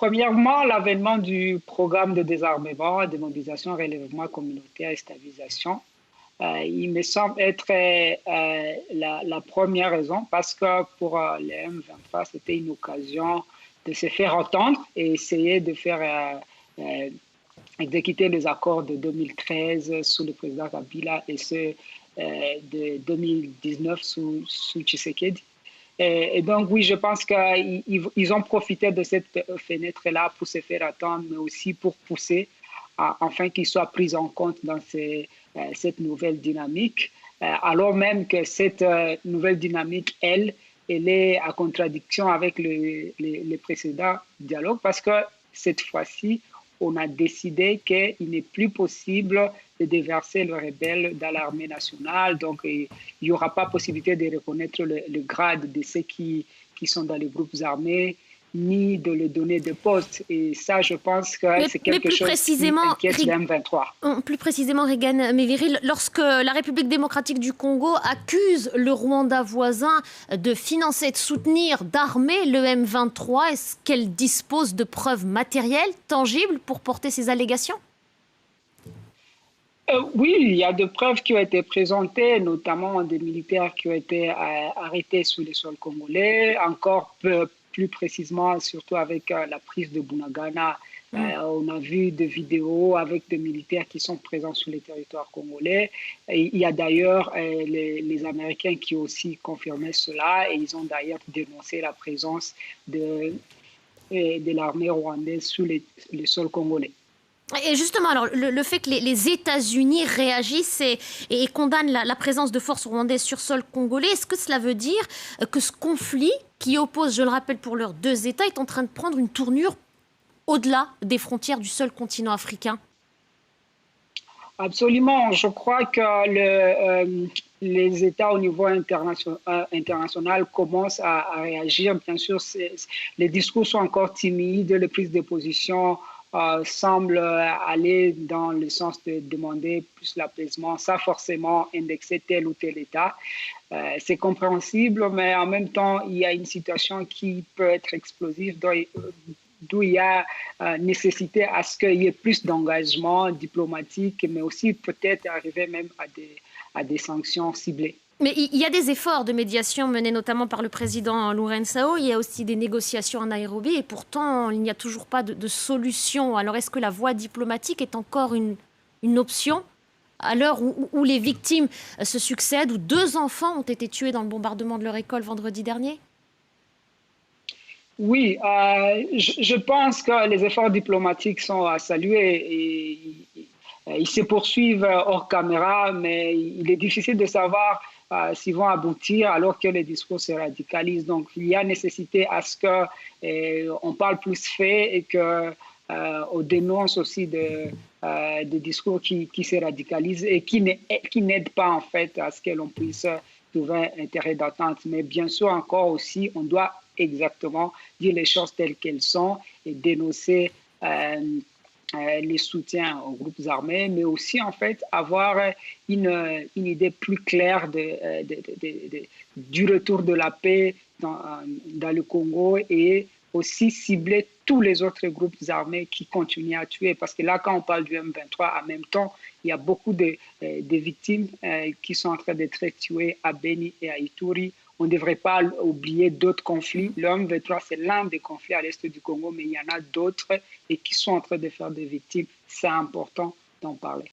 Premièrement, l'avènement du programme de désarmement, de mobilisation, relèvement communautaire et stabilisation. Il me semble être la première raison parce que pour les M23, c'était une occasion de se faire entendre et essayer de faire exécuter les accords de 2013 sous le président Kabila et ceux de 2019 sous Tshisekedi. Et donc, oui, je pense qu'ils ont profité de cette fenêtre-là pour se faire attendre, mais aussi pour pousser afin qu'ils soient pris en compte dans cette nouvelle dynamique, alors même que cette nouvelle dynamique, elle est en contradiction avec les précédents dialogues, parce que cette fois-ci, on a décidé qu'il n'est plus possible de déverser le rebelle dans l'armée nationale. Donc, il n'y aura pas possibilité de reconnaître le grade de ceux qui sont dans les groupes armés, ni de le donner de poste. Et ça, je pense que c'est quelque chose qui inquiète le M23. Plus précisément, Regan Méviri, lorsque la République démocratique du Congo accuse le Rwanda voisin de financer, de soutenir, d'armer le M23, est-ce qu'elle dispose de preuves matérielles, tangibles, pour porter ces allégations ? Oui, il y a des preuves qui ont été présentées, notamment des militaires qui ont été arrêtés sur le sol congolais, encore plus précisément, surtout avec la prise de Bunagana. On a vu des vidéos avec des militaires qui sont présents sur le territoire congolais. Et il y a d'ailleurs les Américains qui ont aussi confirmé cela et ils ont d'ailleurs dénoncé la présence de l'armée rwandaise sur le sol congolais. Et justement, alors, le fait que les États-Unis réagissent et condamnent la présence de forces rwandaises sur sol congolais, est-ce que cela veut dire que ce conflit qui oppose, je le rappelle pour l'heure, deux États est en train de prendre une tournure au-delà des frontières du seul continent africain ? Absolument. Je crois que les États au niveau international commencent à réagir. Bien sûr, les discours sont encore timides, les prises de position semble aller dans le sens de demander plus l'apaisement, sans forcément indexer tel ou tel État. C'est compréhensible, mais en même temps, il y a une situation qui peut être explosive, d'où il y a nécessité à ce qu'il y ait plus d'engagement diplomatique, mais aussi peut-être arriver même à des sanctions ciblées. Mais il y a des efforts de médiation menés notamment par le président Lourençao. Il y a aussi des négociations en Nairobi et pourtant, il n'y a toujours pas de solution. Alors, est-ce que la voie diplomatique est encore une option à l'heure où les victimes se succèdent, où 2 enfants ont été tués dans le bombardement de leur école vendredi dernier ? Oui, je pense que les efforts diplomatiques sont à saluer et ils se poursuivent hors caméra, mais il est difficile de savoir s'ils vont aboutir alors que les discours se radicalisent. Donc, il y a nécessité à ce qu'on parle plus fait et qu'on dénonce aussi des discours qui se radicalisent et qui n'aident pas en fait à ce que l'on puisse trouver un intérêt d'attente. Mais bien sûr, encore aussi, on doit exactement dire les choses telles qu'elles sont et dénoncer les soutiens aux groupes armés, mais aussi en fait avoir une idée plus claire du retour de la paix dans le Congo et aussi cibler tous les autres groupes armés qui continuent à tuer. Parce que là, quand on parle du M23, en même temps, il y a beaucoup de victimes qui sont en train d'être tuées à Beni et à Ituri. On ne devrait pas oublier d'autres conflits. Le M23, c'est l'un des conflits à l'est du Congo, mais il y en a d'autres et qui sont en train de faire des victimes. C'est important d'en parler.